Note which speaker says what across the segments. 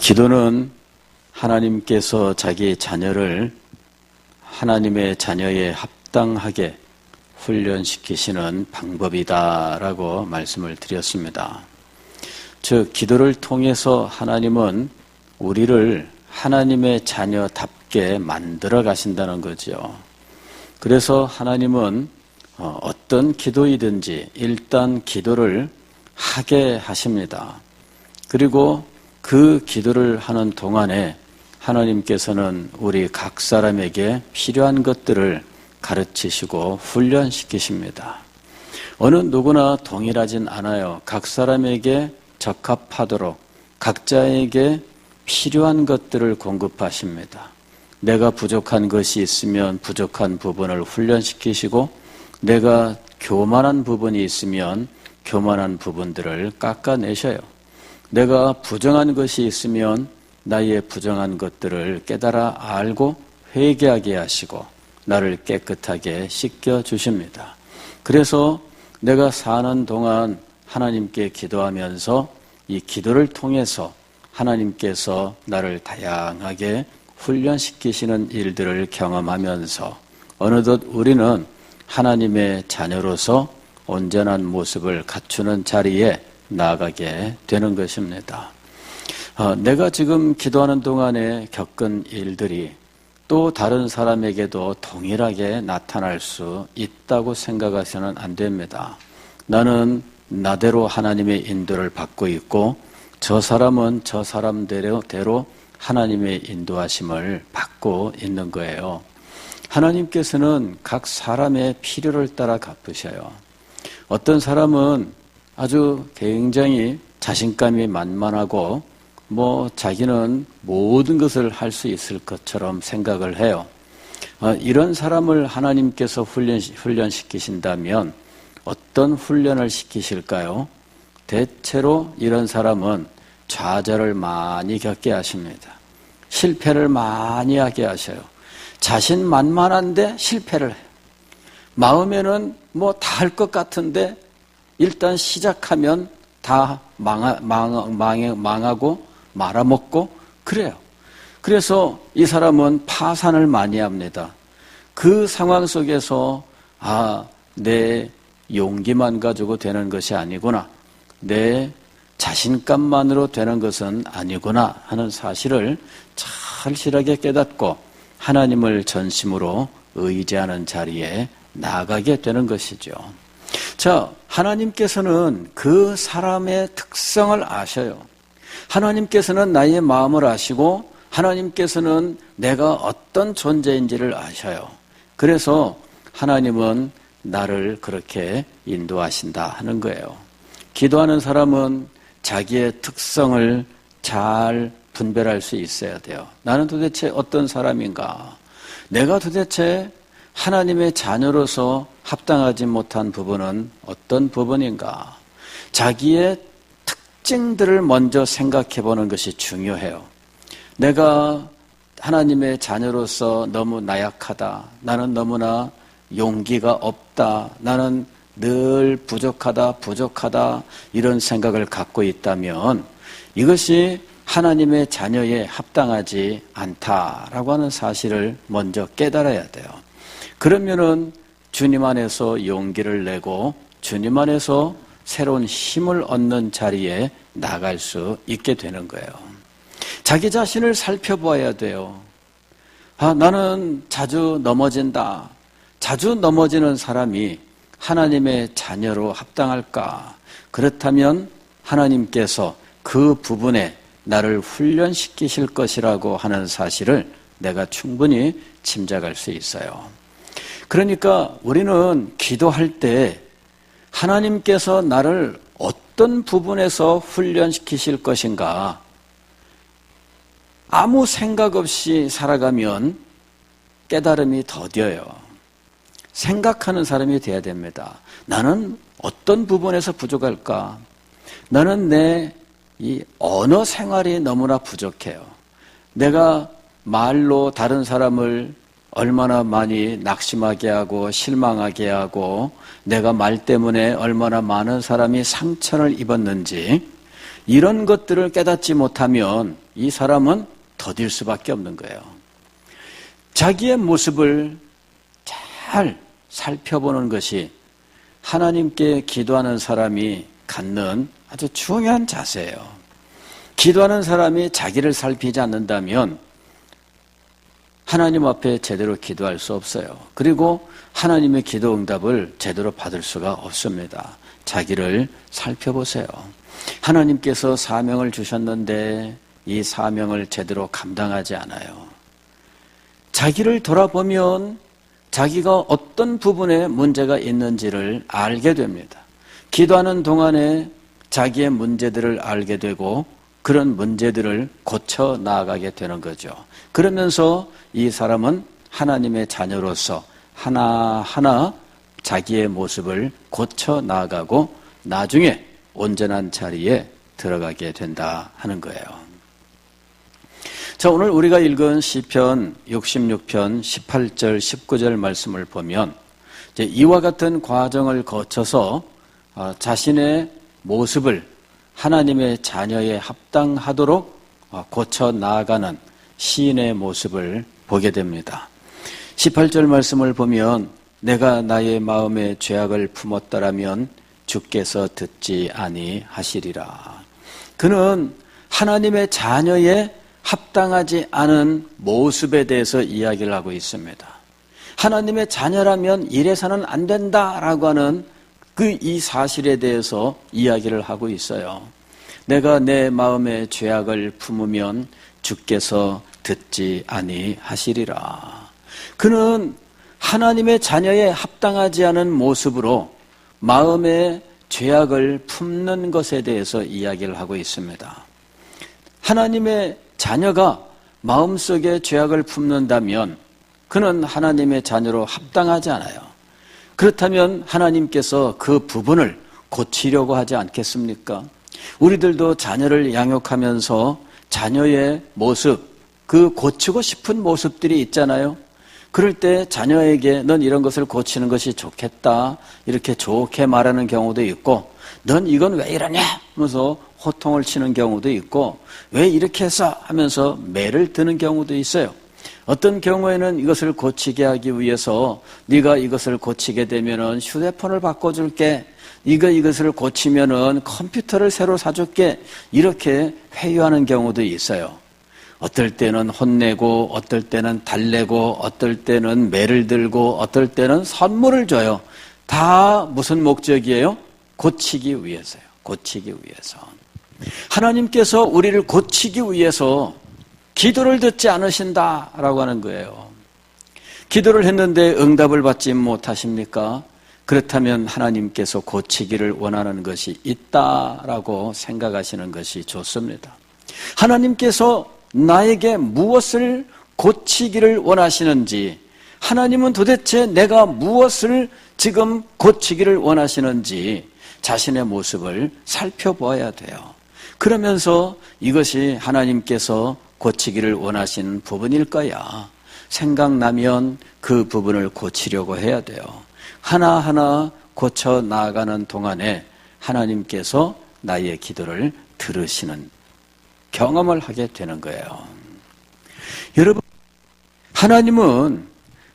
Speaker 1: 기도는 하나님께서 자기 자녀를 하나님의 자녀에 합당하게 훈련시키시는 방법이다라고 말씀을 드렸습니다. 즉, 기도를 통해서 하나님은 우리를 하나님의 자녀답게 만들어 가신다는 거죠. 그래서 하나님은 어떤 기도이든지 일단 기도를 하게 하십니다. 그리고 그 기도를 하는 동안에 하나님께서는 우리 각 사람에게 필요한 것들을 가르치시고 훈련시키십니다. 어느 누구나 동일하진 않아요. 각 사람에게 적합하도록 각자에게 필요한 것들을 공급하십니다. 내가 부족한 것이 있으면 부족한 부분을 훈련시키시고, 내가 교만한 부분이 있으면 교만한 부분들을 깎아내셔요. 내가 부정한 것이 있으면 나의 부정한 것들을 깨달아 알고 회개하게 하시고 나를 깨끗하게 씻겨주십니다. 그래서 내가 사는 동안 하나님께 기도하면서 이 기도를 통해서 하나님께서 나를 다양하게 훈련시키시는 일들을 경험하면서 어느덧 우리는 하나님의 자녀로서 온전한 모습을 갖추는 자리에 나아가게 되는 것입니다. 내가 지금 기도하는 동안에 겪은 일들이 또 다른 사람에게도 동일하게 나타날 수 있다고 생각하셔는 안 됩니다. 나는 나대로 하나님의 인도를 받고 있고 저 사람은 저 사람대로 하나님의 인도하심을 받고 있는 거예요. 하나님께서는 각 사람의 필요를 따라 갚으셔요. 어떤 사람은 아주 굉장히 자신감이 만만하고 자기는 모든 것을 할 수 있을 것처럼 생각을 해요. 이런 사람을 하나님께서 훈련시키신다면 어떤 훈련을 시키실까요? 대체로 이런 사람은 좌절을 많이 겪게 하십니다. 실패를 많이 하게 하셔요. 자신만만한데 실패를 해요. 마음에는 다 할 것 같은데 일단 시작하면 다 망하고 말아먹고 그래요. 그래서 이 사람은 파산을 많이 합니다. 그 상황 속에서 내 용기만 가지고 되는 것이 아니구나, 내 자신감만으로 되는 것은 아니구나 하는 사실을 절실하게 깨닫고 하나님을 전심으로 의지하는 자리에 나아가게 되는 것이죠. 자, 하나님께서는 그 사람의 특성을 아셔요. 하나님께서는 나의 마음을 아시고 하나님께서는 내가 어떤 존재인지를 아셔요. 그래서 하나님은 나를 그렇게 인도하신다 하는 거예요. 기도하는 사람은 자기의 특성을 잘 분별할 수 있어야 돼요. 나는 도대체 어떤 사람인가? 내가 도대체 하나님의 자녀로서 합당하지 못한 부분은 어떤 부분인가? 자기의 특징들을 먼저 생각해 보는 것이 중요해요. 내가 하나님의 자녀로서 너무 나약하다, 나는 너무나 용기가 없다, 나는 늘 부족하다 이런 생각을 갖고 있다면 이것이 하나님의 자녀에 합당하지 않다라고 하는 사실을 먼저 깨달아야 돼요. 그러면은 주님 안에서 용기를 내고 주님 안에서 새로운 힘을 얻는 자리에 나갈 수 있게 되는 거예요. 자기 자신을 살펴봐야 돼요. 나는 자주 넘어진다. 자주 넘어지는 사람이 하나님의 자녀로 합당할까? 그렇다면 하나님께서 그 부분에 나를 훈련시키실 것이라고 하는 사실을 내가 충분히 짐작할 수 있어요. 그러니까 우리는 기도할 때 하나님께서 나를 어떤 부분에서 훈련시키실 것인가? 아무 생각 없이 살아가면 깨달음이 더뎌요. 생각하는 사람이 돼야 됩니다. 나는 어떤 부분에서 부족할까? 나는 내 이 언어 생활이 너무나 부족해요. 내가 말로 다른 사람을 얼마나 많이 낙심하게 하고 실망하게 하고 내가 말 때문에 얼마나 많은 사람이 상처를 입었는지, 이런 것들을 깨닫지 못하면 이 사람은 더딜 수밖에 없는 거예요. 자기의 모습을 잘 살펴보는 것이 하나님께 기도하는 사람이 갖는 아주 중요한 자세예요. 기도하는 사람이 자기를 살피지 않는다면 하나님 앞에 제대로 기도할 수 없어요. 그리고 하나님의 기도 응답을 제대로 받을 수가 없습니다. 자기를 살펴보세요. 하나님께서 사명을 주셨는데 이 사명을 제대로 감당하지 않아요. 자기를 돌아보면 자기가 어떤 부분에 문제가 있는지를 알게 됩니다. 기도하는 동안에 자기의 문제들을 알게 되고 그런 문제들을 고쳐 나아가게 되는 거죠. 그러면서 이 사람은 하나님의 자녀로서 하나하나 자기의 모습을 고쳐 나아가고 나중에 온전한 자리에 들어가게 된다 하는 거예요. 자, 오늘 우리가 읽은 시편 66편 18절 19절 말씀을 보면 이제 이와 같은 과정을 거쳐서 자신의 모습을 하나님의 자녀에 합당하도록 고쳐 나아가는 시인의 모습을 보게 됩니다. 18절 말씀을 보면 내가 나의 마음에 죄악을 품었더라면 주께서 듣지 아니하시리라. 그는 하나님의 자녀에 합당하지 않은 모습에 대해서 이야기를 하고 있습니다. 하나님의 자녀라면 이래서는 안 된다라고 하는 이 사실에 대해서 이야기를 하고 있어요. 내가 내 마음에 죄악을 품으면 주께서 듣지 아니하시리라. 그는 하나님의 자녀에 합당하지 않은 모습으로 마음에 죄악을 품는 것에 대해서 이야기를 하고 있습니다. 하나님의 자녀가 마음속에 죄악을 품는다면 그는 하나님의 자녀로 합당하지 않아요. 그렇다면 하나님께서 그 부분을 고치려고 하지 않겠습니까? 우리들도 자녀를 양육하면서 자녀의 모습, 그 고치고 싶은 모습들이 있잖아요. 그럴 때 자녀에게 넌 이런 것을 고치는 것이 좋겠다 이렇게 좋게 말하는 경우도 있고 넌 이건 왜 이러냐 하면서 호통을 치는 경우도 있고 왜 이렇게 해서 하면서 매를 드는 경우도 있어요. 어떤 경우에는 이것을 고치게 하기 위해서 네가 이것을 고치게 되면은 휴대폰을 바꿔줄게. 이것을 고치면은 컴퓨터를 새로 사줄게. 이렇게 회유하는 경우도 있어요. 어떨 때는 혼내고 어떨 때는 달래고 어떨 때는 매를 들고 어떨 때는 선물을 줘요. 다 무슨 목적이에요? 고치기 위해서요. 고치기 위해서. 하나님께서 우리를 고치기 위해서 기도를 듣지 않으신다라고 하는 거예요. 기도를 했는데 응답을 받지 못하십니까? 그렇다면 하나님께서 고치기를 원하는 것이 있다라고 생각하시는 것이 좋습니다. 하나님께서 나에게 무엇을 고치기를 원하시는지, 하나님은 도대체 내가 무엇을 지금 고치기를 원하시는지 자신의 모습을 살펴보아야 돼요. 그러면서 이것이 하나님께서 고치기를 원하시는 부분일 거야. 생각나면 그 부분을 고치려고 해야 돼요. 하나하나 고쳐 나아가는 동안에 하나님께서 나의 기도를 들으시는 경험을 하게 되는 거예요. 여러분, 하나님은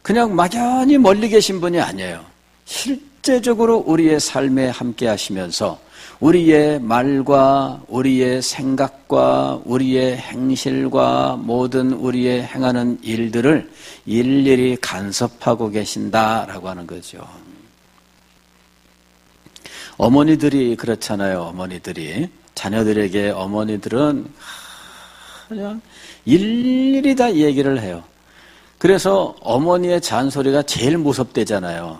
Speaker 1: 그냥 막연히 멀리 계신 분이 아니에요. 실제적으로 우리의 삶에 함께 하시면서 우리의 말과 우리의 생각과 우리의 행실과 모든 우리의 행하는 일들을 일일이 간섭하고 계신다라고 하는 거죠. 어머니들이 그렇잖아요. 어머니들이 자녀들에게 어머니들은 그냥 일일이 다 얘기를 해요. 그래서 어머니의 잔소리가 제일 무섭대잖아요.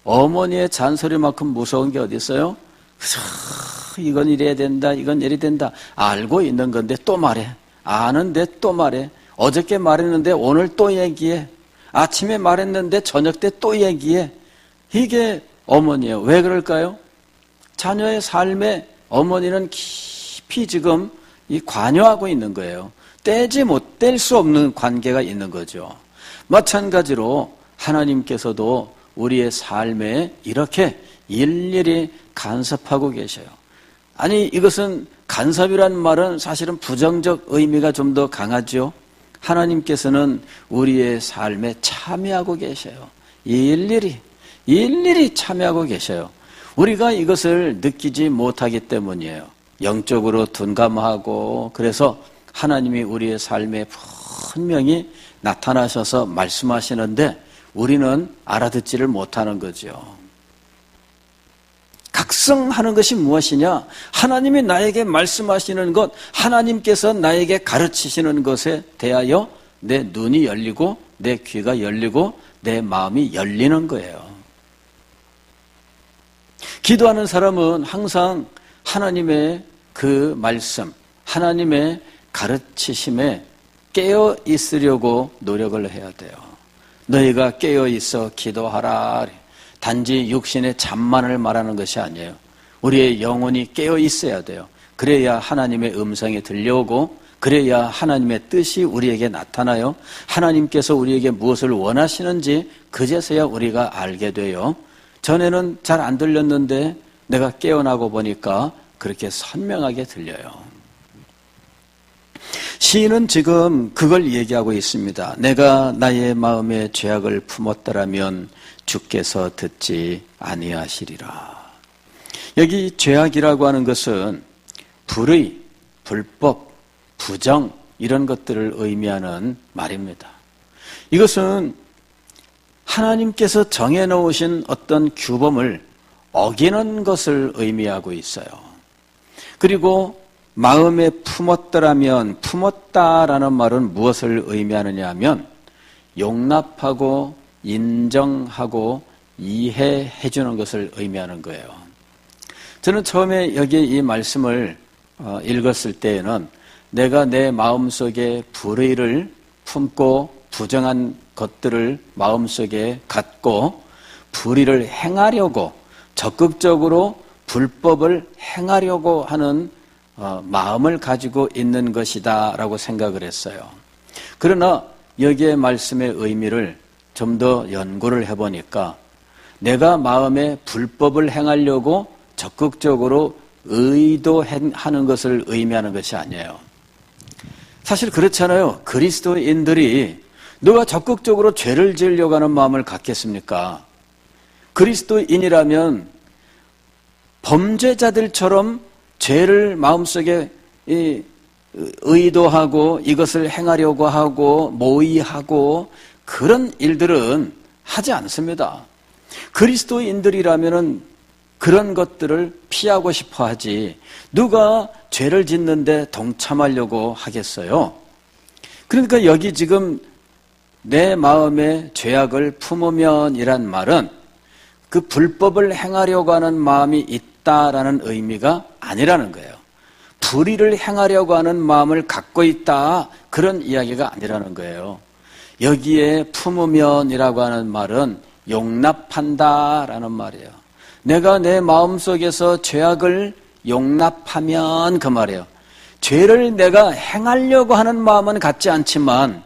Speaker 1: 어머니의 잔소리만큼 무서운 게 어디 있어요? 이건 이래야 된다, 이건 이래야 된다. 알고 있는 건데 또 말해. 아는데 또 말해. 어저께 말했는데 오늘 또 얘기해. 아침에 말했는데 저녁 때 또 얘기해. 이게 어머니예요. 왜 그럴까요? 자녀의 삶에 어머니는 깊이 지금 관여하고 있는 거예요. 떼지 못 뗄 수 없는 관계가 있는 거죠. 마찬가지로 하나님께서도 우리의 삶에 이렇게 일일이 간섭하고 계셔요. 아니, 이것은 간섭이란 말은 사실은 부정적 의미가 좀 더 강하죠. 하나님께서는 우리의 삶에 참여하고 계셔요. 일일이 참여하고 계셔요. 우리가 이것을 느끼지 못하기 때문이에요. 영적으로 둔감하고, 그래서 하나님이 우리의 삶에 분명히 나타나셔서 말씀하시는데 우리는 알아듣지를 못하는 거죠. 각성하는 것이 무엇이냐? 하나님이 나에게 말씀하시는 것, 하나님께서 나에게 가르치시는 것에 대하여 내 눈이 열리고 내 귀가 열리고 내 마음이 열리는 거예요. 기도하는 사람은 항상 하나님의 그 말씀, 하나님의 가르치심에 깨어 있으려고 노력을 해야 돼요. 너희가 깨어 있어 기도하라. 단지 육신의 잠만을 말하는 것이 아니에요. 우리의 영혼이 깨어 있어야 돼요. 그래야 하나님의 음성이 들려오고, 그래야 하나님의 뜻이 우리에게 나타나요. 하나님께서 우리에게 무엇을 원하시는지 그제서야 우리가 알게 돼요. 전에는 잘 안 들렸는데 내가 깨어나고 보니까 그렇게 선명하게 들려요. 시인은 지금 그걸 얘기하고 있습니다. 내가 나의 마음에 죄악을 품었더라면 주께서 듣지 아니하시리라. 여기 죄악이라고 하는 것은 불의, 불법, 부정 이런 것들을 의미하는 말입니다. 이것은 하나님께서 정해놓으신 어떤 규범을 어기는 것을 의미하고 있어요. 그리고 마음에 품었더라면, 품었다라는 말은 무엇을 의미하느냐 하면 용납하고 인정하고 이해해 주는 것을 의미하는 거예요. 저는 처음에 여기 이 말씀을 읽었을 때에는 내가 내 마음속에 불의를 품고 부정한 것들을 마음속에 갖고 불의를 행하려고 적극적으로 불법을 행하려고 하는 마음을 가지고 있는 것이다 라고 생각을 했어요. 그러나 여기에 말씀의 의미를 좀 더 연구를 해보니까 내가 마음에 불법을 행하려고 적극적으로 의도하는 것을 의미하는 것이 아니에요. 사실 그렇잖아요. 그리스도인들이 누가 적극적으로 죄를 지으려고 하는 마음을 갖겠습니까? 그리스도인이라면 범죄자들처럼 죄를 마음속에 의도하고 이것을 행하려고 하고 모의하고 그런 일들은 하지 않습니다. 그리스도인들이라면 그런 것들을 피하고 싶어 하지 누가 죄를 짓는데 동참하려고 하겠어요? 그러니까 여기 지금 내 마음에 죄악을 품으면 이란 말은 그 불법을 행하려고 하는 마음이 있다라는 의미가 아니라는 거예요. 불의를 행하려고 하는 마음을 갖고 있다 그런 이야기가 아니라는 거예요. 여기에 품으면이라고 하는 말은 용납한다라는 말이에요. 내가 내 마음속에서 죄악을 용납하면 그 말이에요. 죄를 내가 행하려고 하는 마음은 갖지 않지만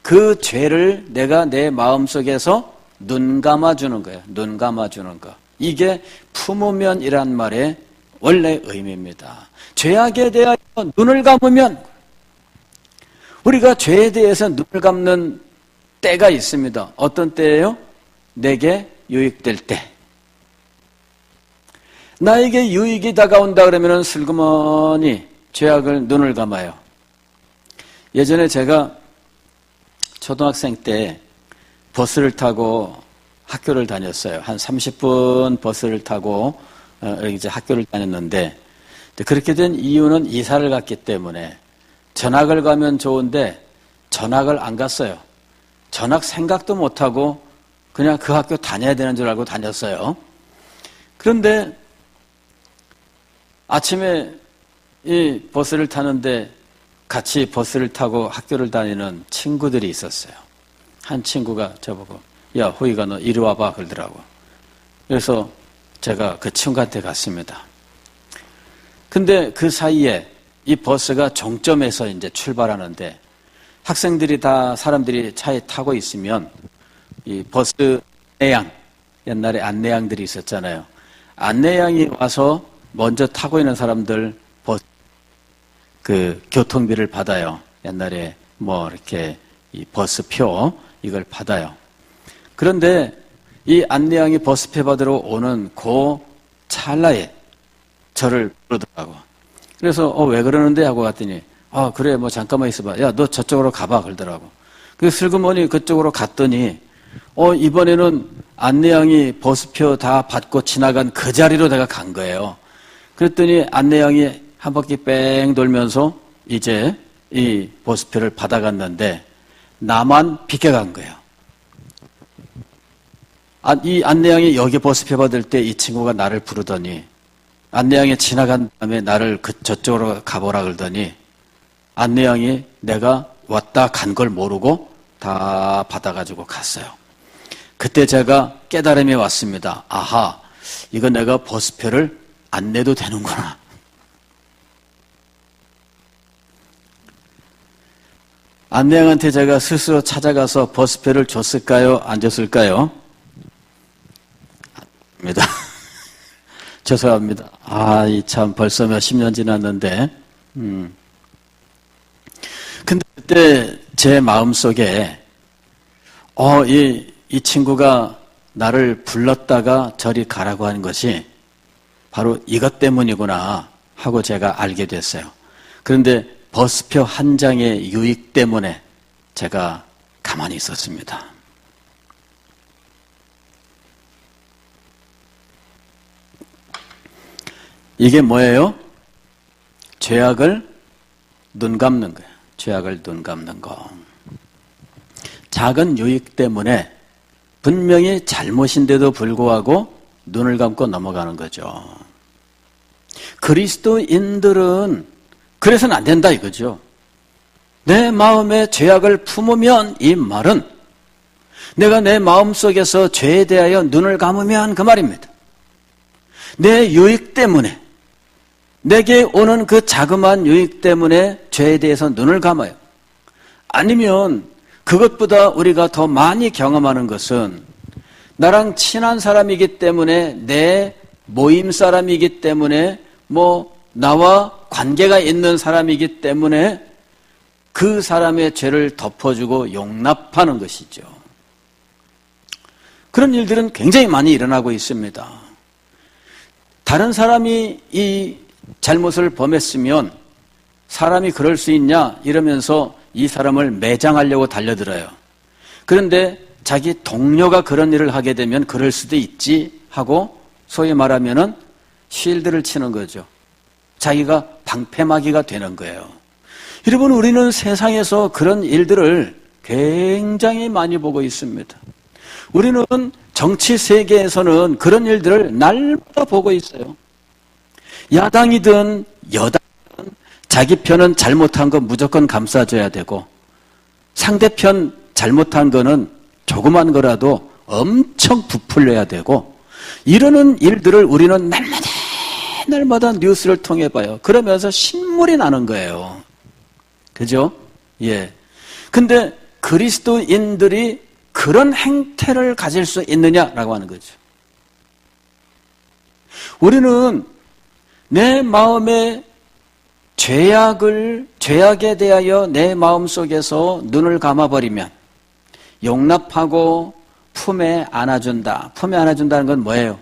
Speaker 1: 그 죄를 내가 내 마음속에서 눈 감아주는 거예요. 눈 감아주는 거. 이게 품으면이란 말의 원래 의미입니다. 죄악에 대하여 눈을 감으면 우리가 죄에 대해서 눈을 감는 때가 있습니다. 어떤 때예요? 내게 유익될 때. 나에게 유익이 다가온다 그러면 슬그머니 죄악을 눈을 감아요. 예전에 제가 초등학생 때 버스를 타고 학교를 다녔어요. 한 30분 버스를 타고 이제 학교를 다녔는데 그렇게 된 이유는 이사를 갔기 때문에 전학을 가면 좋은데 전학을 안 갔어요. 전학 생각도 못하고 그냥 그 학교 다녀야 되는 줄 알고 다녔어요. 그런데 아침에 이 버스를 타는데 같이 버스를 타고 학교를 다니는 친구들이 있었어요. 한 친구가 저보고 야 호이가 너 이리 와봐 그러더라고. 그래서 제가 그 친구한테 갔습니다. 근데 그 사이에 이 버스가 종점에서 이제 출발하는데 학생들이 다 사람들이 차에 타고 있으면 이 버스 안내양, 옛날에 안내양들이 있었잖아요. 안내양이 와서 먼저 타고 있는 사람들 버스 그 교통비를 받아요. 옛날에 뭐 이렇게 이 버스표 이걸 받아요. 그런데 이 안내양이 버스표 받으러 오는 그 찰나에 저를 부르더라고. 그래서 왜 그러는데 하고 갔더니 그래 뭐 잠깐만 있어봐. 야 너 저쪽으로 가봐 그러더라고. 그 슬그머니 그쪽으로 갔더니 이번에는 안내양이 버스표 다 받고 지나간 그 자리로 내가 간 거예요. 그랬더니 안내양이 한 바퀴 뺑 돌면서 이제 이 버스표를 받아갔는데 나만 비껴간 거예요. 이 안내양이 여기 버스표 받을 때 이 친구가 나를 부르더니 안내양이 지나간 다음에 나를 저쪽으로 가보라 그러더니 안내양이 내가 왔다 간 걸 모르고 다 받아가지고 갔어요. 그때 제가 깨달음이 왔습니다. 아하, 이거 내가 버스표를 안 내도 되는구나. 안내양한테 제가 스스로 찾아가서 버스표를 줬을까요? 안 줬을까요? 아닙니다. 죄송합니다. 참 벌써 몇십 년 지났는데. 근데 그때 제 마음속에 이 친구가 나를 불렀다가 저리 가라고 하는 것이 바로 이것 때문이구나 하고 제가 알게 됐어요. 그런데 버스표 한 장의 유익 때문에 제가 가만히 있었습니다. 이게 뭐예요? 죄악을 눈 감는 거예요. 죄악을 눈 감는 거. 작은 유익 때문에 분명히 잘못인데도 불구하고 눈을 감고 넘어가는 거죠. 그리스도인들은 그래서는 안 된다 이거죠. 내 마음에 죄악을 품으면 이 말은 내가 내 마음속에서 죄에 대하여 눈을 감으면 그 말입니다. 내 유익 때문에 내게 오는 그 자그마한 유익 때문에 죄에 대해서 눈을 감아요. 아니면 그것보다 우리가 더 많이 경험하는 것은 나랑 친한 사람이기 때문에 내 모임 사람이기 때문에 나와 관계가 있는 사람이기 때문에 그 사람의 죄를 덮어주고 용납하는 것이죠. 그런 일들은 굉장히 많이 일어나고 있습니다. 다른 사람이 이 잘못을 범했으면 사람이 그럴 수 있냐 이러면서 이 사람을 매장하려고 달려들어요. 그런데 자기 동료가 그런 일을 하게 되면 그럴 수도 있지 하고 소위 말하면은 쉴드를 치는 거죠. 자기가 방패막이가 되는 거예요. 여러분, 우리는 세상에서 그런 일들을 굉장히 많이 보고 있습니다. 우리는 정치 세계에서는 그런 일들을 날마다 보고 있어요. 야당이든 여당이든 자기 편은 잘못한 거 무조건 감싸줘야 되고 상대편 잘못한 거는 조그만 거라도 엄청 부풀려야 되고 이러는 일들을 우리는 날마다 뉴스를 통해 봐요. 그러면서 신물이 나는 거예요. 그죠? 예. 근데 그리스도인들이 그런 행태를 가질 수 있느냐라고 하는 거죠. 우리는 내 마음에 죄악에 대하여 내 마음속에서 눈을 감아버리면 용납하고 품에 안아준다. 품에 안아준다는 건 뭐예요?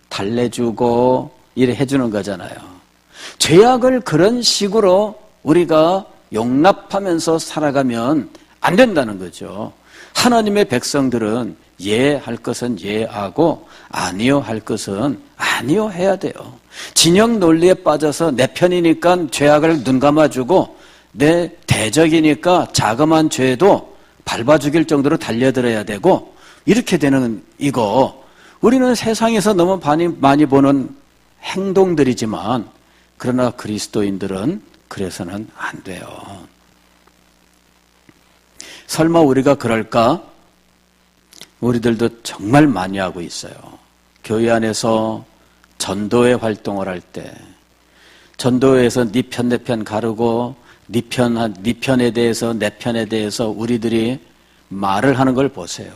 Speaker 1: 달래주고 이래 해주는 거잖아요. 죄악을 그런 식으로 우리가 용납하면서 살아가면 안 된다는 거죠. 하나님의 백성들은 예할 것은 예하고 아니요 할 것은 아니요 해야 돼요. 진영 논리에 빠져서 내 편이니까 죄악을 눈 감아주고 내 대적이니까 자그마한 죄도 밟아 죽일 정도로 달려들어야 되고 이렇게 되는 이거 우리는 세상에서 너무 많이 보는 행동들이지만 그러나 그리스도인들은 그래서는 안 돼요. 설마 우리가 그럴까? 우리들도 정말 많이 하고 있어요. 교회 안에서 전도회 활동을 할 때 전도회에서 네 편 내 편 가르고 네 편에 대해서 내 편에 대해서 우리들이 말을 하는 걸 보세요.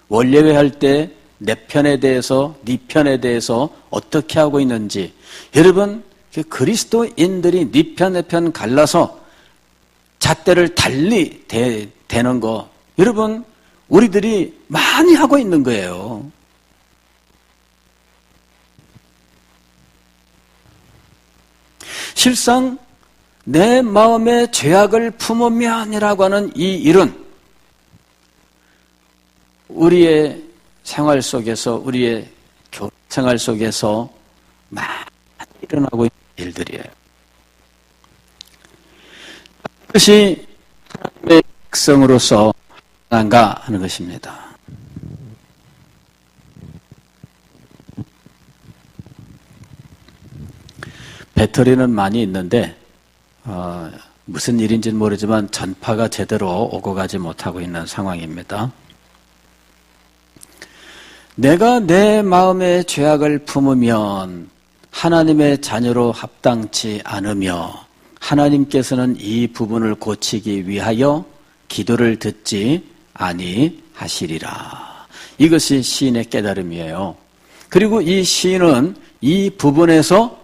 Speaker 1: 원례회 할 때 내 편에 대해서 네 편에 대해서 어떻게 하고 있는지 여러분 그리스도인들이 네 편, 내 편 갈라서 잣대를 달리 대는 거, 여러분, 우리들이 많이 하고 있는 거예요. 실상 내 마음에 죄악을 품으면이라고 하는 이 일은 우리의 생활 속에서, 우리의 교회 생활 속에서 많이 일어나고 있는 일들이에요. 그것이 하나님의 백성으로서 하나인가 하는 것입니다. 배터리는 많이 있는데 무슨 일인지는 모르지만 전파가 제대로 오고 가지 못하고 있는 상황입니다. 내가 내 마음의 죄악을 품으면 하나님의 자녀로 합당치 않으며 하나님께서는 이 부분을 고치기 위하여 기도를 듣지 아니하시리라. 이것이 시인의 깨달음이에요. 그리고 이 시인은 이 부분에서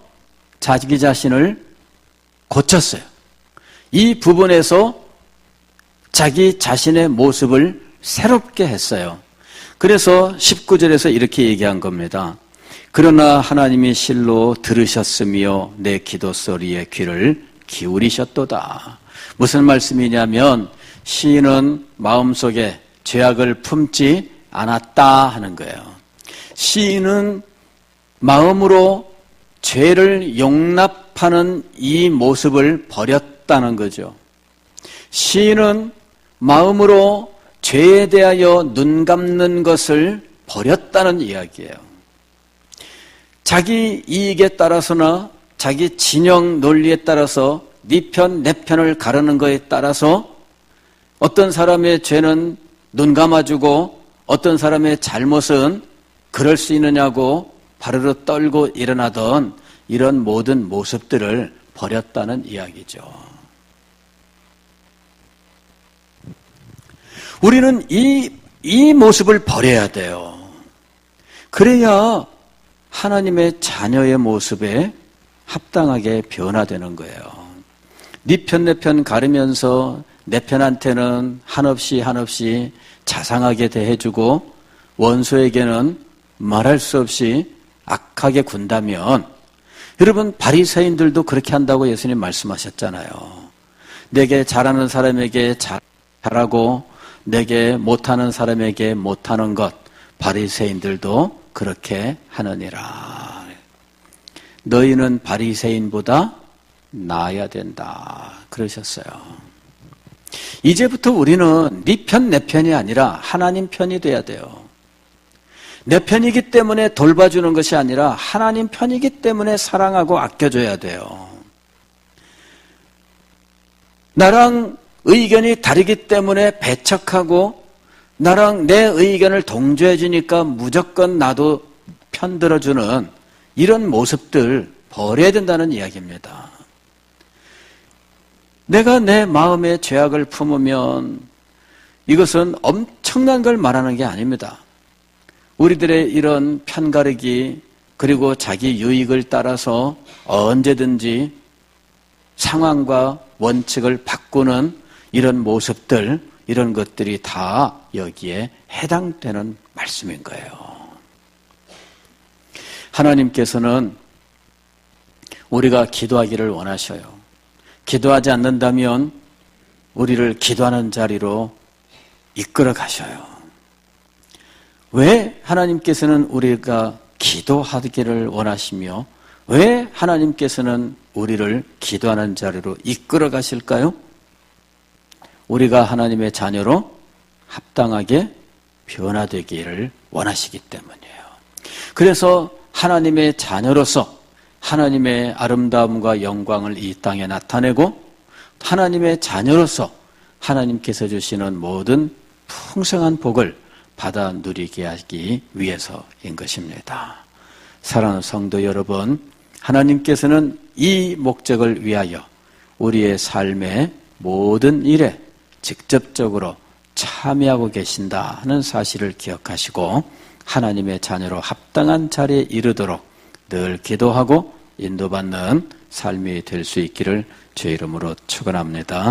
Speaker 1: 자기 자신을 고쳤어요. 이 부분에서 자기 자신의 모습을 새롭게 했어요. 그래서 19절에서 이렇게 얘기한 겁니다. 그러나 하나님이 실로 들으셨으며 내 기도 소리에 귀를 기울이셨도다. 무슨 말씀이냐면 시인은 마음속에 죄악을 품지 않았다 하는 거예요. 시인은 마음으로 죄를 용납하는 이 모습을 버렸다는 거죠. 시인은 마음으로 죄에 대하여 눈 감는 것을 버렸다는 이야기예요. 자기 이익에 따라서나 자기 진영 논리에 따라서 네 편, 내 편을 가르는 것에 따라서 어떤 사람의 죄는 눈 감아주고 어떤 사람의 잘못은 그럴 수 있느냐고 바르르 떨고 일어나던 이런 모든 모습들을 버렸다는 이야기죠. 우리는 이 모습을 버려야 돼요. 그래야 하나님의 자녀의 모습에 합당하게 변화되는 거예요. 네 편, 내 편 가르면서 내 편한테는 한없이 자상하게 대해주고 원수에게는 말할 수 없이 악하게 군다면, 여러분 바리새인들도 그렇게 한다고 예수님 말씀하셨잖아요. 내게 잘하는 사람에게 잘하고 내게 못하는 사람에게 못하는 것, 바리새인들도 그렇게 하느니라. 너희는 바리새인보다 나아야 된다 그러셨어요. 이제부터 우리는 네 편, 내 편이 아니라 하나님 편이 돼야 돼요. 내 편이기 때문에 돌봐주는 것이 아니라 하나님 편이기 때문에 사랑하고 아껴줘야 돼요. 나랑 의견이 다르기 때문에 배척하고 나랑 내 의견을 동조해 주니까 무조건 나도 편들어주는 이런 모습들 버려야 된다는 이야기입니다. 내가 내 마음에 죄악을 품으면 이것은 엄청난 걸 말하는 게 아닙니다. 우리들의 이런 편가르기 그리고 자기 유익을 따라서 언제든지 상황과 원칙을 바꾸는 이런 모습들, 이런 것들이 다 여기에 해당되는 말씀인 거예요. 하나님께서는 우리가 기도하기를 원하셔요. 기도하지 않는다면 우리를 기도하는 자리로 이끌어 가셔요. 왜 하나님께서는 우리가 기도하기를 원하시며 왜 하나님께서는 우리를 기도하는 자리로 이끌어 가실까요? 우리가 하나님의 자녀로 합당하게 변화되기를 원하시기 때문이에요. 그래서 하나님의 자녀로서 하나님의 아름다움과 영광을 이 땅에 나타내고 하나님의 자녀로서 하나님께서 주시는 모든 풍성한 복을 받아 누리게 하기 위해서인 것입니다. 사랑하는 성도 여러분, 하나님께서는 이 목적을 위하여 우리의 삶의 모든 일에 직접적으로 참여하고 계신다 하는 사실을 기억하시고 하나님의 자녀로 합당한 자리에 이르도록 늘 기도하고 인도받는 삶이 될 수 있기를 주의 이름으로 축원합니다.